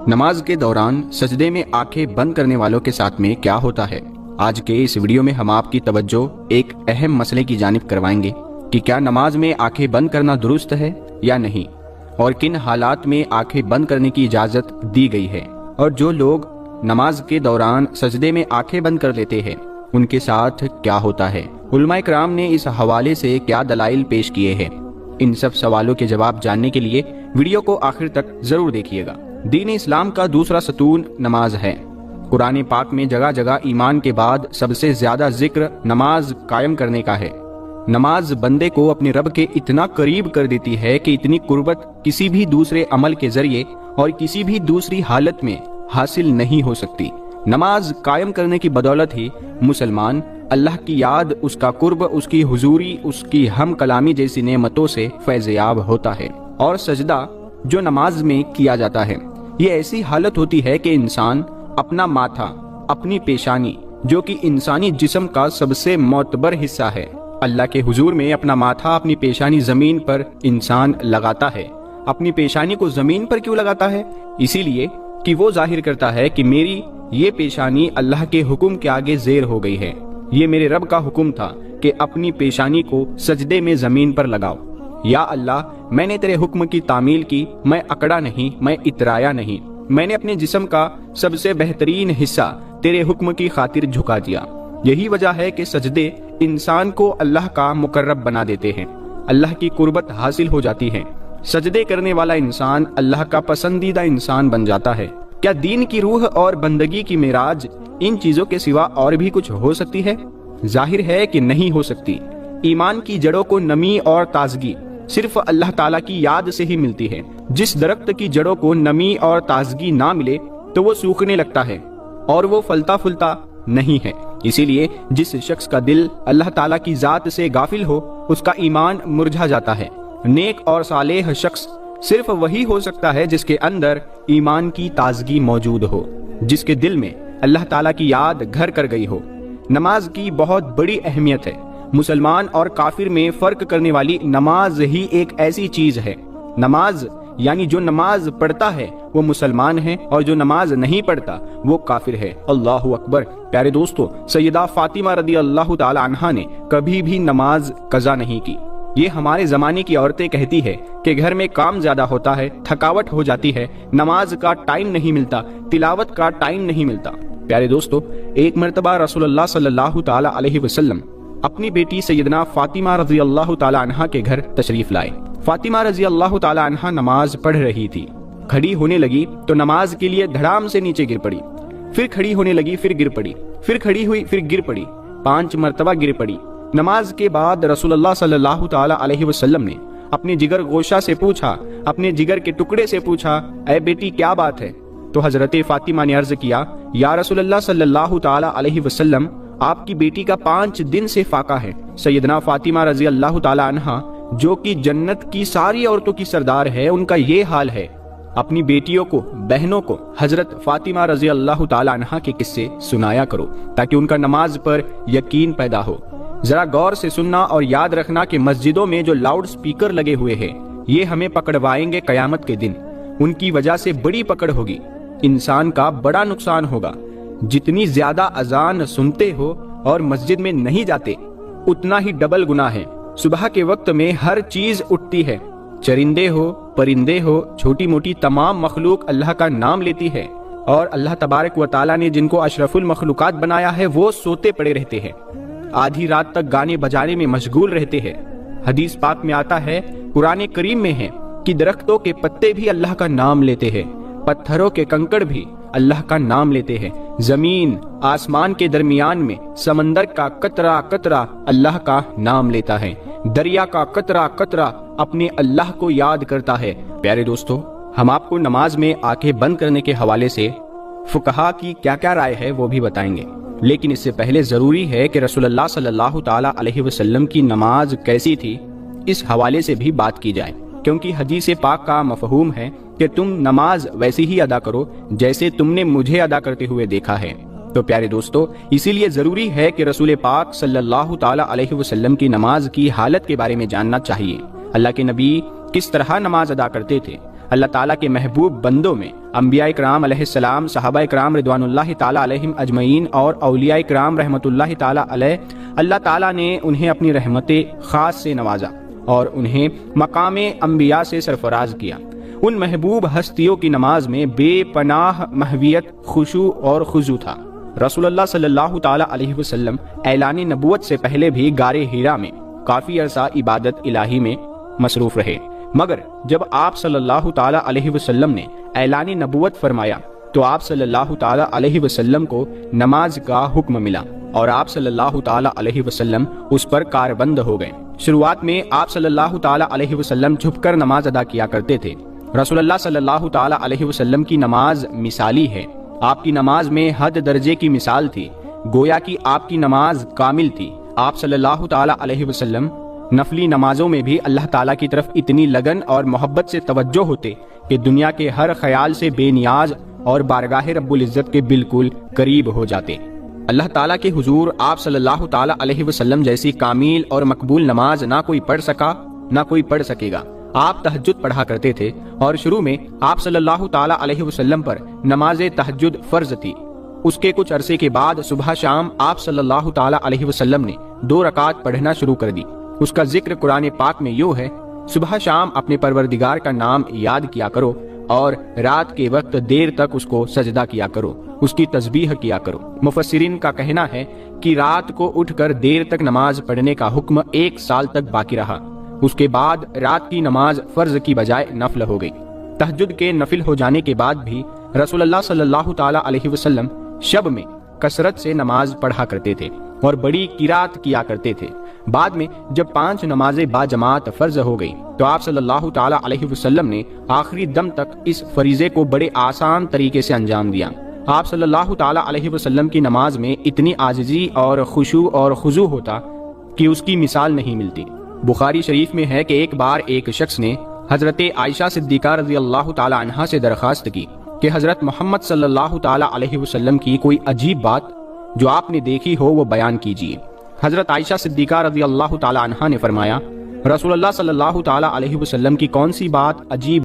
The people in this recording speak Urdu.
نماز کے دوران سجدے میں آنکھیں بند کرنے والوں کے ساتھ میں کیا ہوتا ہے؟ آج کے اس ویڈیو میں ہم آپ کی توجہ ایک اہم مسئلے کی جانب کروائیں گے کہ کیا نماز میں آنکھیں بند کرنا درست ہے یا نہیں، اور کن حالات میں آنکھیں بند کرنے کی اجازت دی گئی ہے، اور جو لوگ نماز کے دوران سجدے میں آنکھیں بند کر لیتے ہیں ان کے ساتھ کیا ہوتا ہے۔ علماء کرام نے اس حوالے سے کیا دلائل پیش کیے ہیں، ان سب سوالوں کے جواب جاننے کے لیے ویڈیو کو آخر تک ضرور دیکھیے گا۔ دین اسلام کا دوسرا ستون نماز ہے۔ قرآن پاک میں جگہ جگہ ایمان کے بعد سب سے زیادہ ذکر نماز قائم کرنے کا ہے۔ نماز بندے کو اپنے رب کے اتنا قریب کر دیتی ہے کہ اتنی قربت کسی بھی دوسرے عمل کے ذریعے اور کسی بھی دوسری حالت میں حاصل نہیں ہو سکتی۔ نماز قائم کرنے کی بدولت ہی مسلمان اللہ کی یاد، اس کا قرب، اس کی حضوری، اس کی ہم کلامی جیسی نعمتوں سے فیض یاب ہوتا ہے۔ اور سجدہ جو نماز میں کیا جاتا ہے، یہ ایسی حالت ہوتی ہے کہ انسان اپنا ماتھا، اپنی پیشانی، جو کہ انسانی جسم کا سب سے معتبر حصہ ہے، اللہ کے حضور میں اپنا ماتھا، اپنی پیشانی زمین پر انسان لگاتا ہے۔ اپنی پیشانی کو زمین پر کیوں لگاتا ہے؟ اسی لیے کہ وہ ظاہر کرتا ہے کہ میری یہ پیشانی اللہ کے حکم کے آگے زیر ہو گئی ہے، یہ میرے رب کا حکم تھا کہ اپنی پیشانی کو سجدے میں زمین پر لگاؤ۔ یا اللہ، میں نے تیرے حکم کی تعمیل کی، میں اکڑا نہیں، میں اترایا نہیں، میں نے اپنے جسم کا سب سے بہترین حصہ تیرے حکم کی خاطر جھکا دیا۔ یہی وجہ ہے کہ سجدے انسان کو اللہ کا مقرب بنا دیتے ہیں، اللہ کی قربت حاصل ہو جاتی ہے۔ سجدے کرنے والا انسان اللہ کا پسندیدہ انسان بن جاتا ہے۔ کیا دین کی روح اور بندگی کی معراج ان چیزوں کے سوا اور بھی کچھ ہو سکتی ہے؟ ظاہر ہے کہ نہیں ہو سکتی۔ ایمان کی جڑوں کو نمی اور تازگی صرف اللہ تعالیٰ کی یاد سے ہی ملتی ہے۔ جس درخت کی جڑوں کو نمی اور تازگی نہ ملے تو وہ سوکھنے لگتا ہے اور وہ پھلتا پھولتا نہیں ہے۔ اسی لیے جس شخص کا دل اللہ تعالیٰ کی ذات سے غافل ہو، اس کا ایمان مرجھا جاتا ہے۔ نیک اور صالح شخص صرف وہی ہو سکتا ہے جس کے اندر ایمان کی تازگی موجود ہو، جس کے دل میں اللہ تعالیٰ کی یاد گھر کر گئی ہو۔ نماز کی بہت بڑی اہمیت ہے۔ مسلمان اور کافر میں فرق کرنے والی نماز ہی ایک ایسی چیز ہے۔ نماز یعنی جو نماز پڑھتا ہے وہ مسلمان ہے، اور جو نماز نہیں پڑھتا وہ کافر ہے۔ اللہ اکبر۔ پیارے دوستو، سیدہ فاطمہ رضی اللہ تعالی عنہا نے کبھی بھی نماز قضا نہیں کی۔ یہ ہمارے زمانے کی عورتیں کہتی ہے کہ گھر میں کام زیادہ ہوتا ہے، تھکاوٹ ہو جاتی ہے، نماز کا ٹائم نہیں ملتا، تلاوت کا ٹائم نہیں ملتا۔ پیارے دوستو، ایک مرتبہ رسول اللہ صلی اللہ تعالی علیہ وسلم اپنی بیٹی سیدنا فاطمہ رضی اللہ تعالی عنہا کے گھر تشریف لائے۔ فاطمہ رضی اللہ تعالی عنہا نماز پڑھ رہی تھی۔ کھڑی ہونے لگی تو نماز کے لیے دھڑام سے نیچے گر پڑی، پھر کھڑی ہونے لگی، پھر گر پڑی، پھر کھڑی ہوئی، پھر گر پڑی، 5 مرتبہ گر پڑی۔ نماز کے بعد رسول اللہ صلی اللہ تعالی علیہ وسلم نے اپنے جگر گوشہ سے پوچھا، اپنے جگر کے ٹکڑے سے پوچھا، اے بیٹی کیا بات ہے؟ تو حضرت فاطمہ نے عرض کیا، یا رسول اللہ صلی اللہ تعالی علیہ وسلم، آپ کی بیٹی کا 5 دن سے فاقہ ہے۔ سیدنا فاطمہ رضی اللہ تعالی عنہا، جو کہ جنت کی ساری عورتوں کی سردار ہے، ان کا یہ حال ہے۔ اپنی بیٹیوں کو، بہنوں کو حضرت فاطمہ رضی اللہ تعالی عنہا کے قصے سنایا کرو تاکہ ان کا نماز پر یقین پیدا ہو۔ ذرا غور سے سننا اور یاد رکھنا کہ مسجدوں میں جو لاؤڈ سپیکر لگے ہوئے ہیں، یہ ہمیں پکڑوائیں گے قیامت کے دن۔ ان کی وجہ سے بڑی پکڑ ہوگی، انسان کا بڑا نقصان ہوگا۔ جتنی زیادہ اذان سنتے ہو اور مسجد میں نہیں جاتے، اتنا ہی ڈبل گناہ ہے۔ صبح کے وقت میں ہر چیز اٹھتی ہے، چرندے ہو، پرندے ہو، چھوٹی موٹی تمام مخلوق اللہ کا نام لیتی ہے، اور اللہ تبارک و تعالیٰ نے جن کو اشرف المخلوقات بنایا ہے وہ سوتے پڑے رہتے ہیں، آدھی رات تک گانے بجانے میں مشغول رہتے ہیں۔ حدیث پاک میں آتا ہے، قرآن کریم میں ہے کہ درختوں کے پتے بھی اللہ کا نام لیتے ہیں، پتھروں کے کنکڑ بھی اللہ کا نام لیتے ہیں، زمین آسمان کے درمیان میں سمندر کا قطرہ قطرہ اللہ کا نام لیتا ہے، دریا کا قطرہ قطرہ اپنے اللہ کو یاد کرتا ہے۔ پیارے دوستو، ہم آپ کو نماز میں آنکھیں بند کرنے کے حوالے سے فقہا کی کیا کیا رائے ہے وہ بھی بتائیں گے، لیکن اس سے پہلے ضروری ہے کہ رسول اللہ صلی اللہ تعالی علیہ وسلم کی نماز کیسی تھی، اس حوالے سے بھی بات کی جائے، کیونکہ حدیث پاک کا مفہوم ہے کہ تم نماز ویسی ہی ادا کرو جیسے تم نے مجھے ادا کرتے ہوئے دیکھا ہے۔ تو پیارے دوستو، اسی لیے ضروری ہے کہ رسول پاک صلی اللہ تعالی علیہ وسلم کی نماز کی حالت کے بارے میں جاننا چاہیے۔ اللہ کے نبی کس طرح نماز ادا کرتے تھے، اللہ تعالیٰ کے محبوب بندوں میں انبیاء کرام علیہ السلام، صحابہ کرام رضوان اللہ تعالیٰ علیہم اجمعین اور اولیاء کرام رحمۃ اللہ تعالیٰ علیہ، اللہ تعالیٰ نے انہیں اپنی رحمت خاص سے نوازا اور انہیں مقام انبیاء سے سرفراز کیا۔ ان محبوب ہستیوں کی نماز میں بے پناہ محویت، خشوع اور خضوع تھا۔ رسول اللہ صلی اللہ تعالیٰ علیہ وسلم اعلان نبوت سے پہلے بھی غار حرا میں کافی عرصہ عبادت الہی میں مصروف رہے، مگر جب آپ صلی اللہ تعالیٰ علیہ وسلم نے اعلان نبوت فرمایا تو آپ صلی اللہ تعالیٰ علیہ وسلم کو نماز کا حکم ملا اور آپ صلی اللہ تعالیٰ علیہ وسلم اس پر کاربند ہو گئے۔ شروعات میں آپ صلی اللہ تعالیٰ علیہ وسلم جھک کر نماز ادا کیا کرتے تھے۔ رسول اللہ صلی اللہ تعالیٰ علیہ وسلم کی نماز مثالی ہے۔ آپ کی نماز میں حد درجے کی مثال تھی، گویا کہ آپ کی نماز کامل تھی۔ آپ صلی اللہ تعالیٰ علیہ وسلم نفلی نمازوں میں بھی اللہ تعالیٰ کی طرف اتنی لگن اور محبت سے توجہ ہوتے کہ دنیا کے ہر خیال سے بے نیاز اور بارگاہ رب العزت کے بالکل قریب ہو جاتے۔ اللہ تعالیٰ کے حضور آپ صلی اللہ تعالیٰ علیہ وسلم جیسی کامل اور مقبول نماز نہ کوئی پڑھ سکا، نہ کوئی پڑھ سکے گا۔ آپ تہجد پڑھا کرتے تھے اور شروع میں آپ صلی اللہ تعالیٰ علیہ وسلم پر نماز تہجد فرض تھی۔ اس کے کچھ عرصے کے بعد صبح شام آپ صلی اللہ تعالیٰ علیہ وسلم نے 2 رکعت پڑھنا شروع کر دی۔ اس کا ذکر قرآن پاک میں یوں ہے: صبح شام اپنے پروردگار کا نام یاد کیا کرو اور رات کے وقت دیر تک اس کو سجدہ کیا کرو، اس کی تسبیح کیا کرو۔ مفسرین کا کہنا ہے کہ رات کو اٹھ کر دیر تک نماز پڑھنے کا حکم 1 سال تک باقی رہا۔ اس کے بعد رات کی نماز فرض کی بجائے نفل ہو گئی۔ تہجد کے نفل ہو جانے کے بعد بھی رسول اللہ صلی اللہ تعالیٰ علیہ وسلم شب میں کثرت سے نماز پڑھا کرتے تھے اور بڑی قرات کیا کرتے تھے۔ بعد میں جب 5 نمازیں با جماعت فرض ہو گئی تو آپ صلی اللہ تعالیٰ علیہ وسلم نے آخری دم تک اس فریضے کو بڑے آسان طریقے سے انجام دیا۔ آپ صلی اللہ تعالیٰ علیہ وسلم کی نماز میں اتنی عاجزی اور خشوع اور خضوع ہوتا کہ اس کی مثال نہیں ملتی۔ بخاری شریف میں ہے کہ ایک بار ایک شخص نے حضرت عائشہ صدیقہ رضی اللہ تعالیٰ عنہا سے درخواست کی کہ حضرت محمد صلی اللہ تعالیٰ علیہ وسلم کی کوئی عجیب بات جو آپ نے دیکھی ہو وہ بیان کیجیے۔ حضرت عائشہ صدیقہ رضی اللہ تعالیٰ عنہا نے فرمایا، رسول اللہ صلی اللہ تعالیٰ علیہ وسلم کی کون سی بات عجیب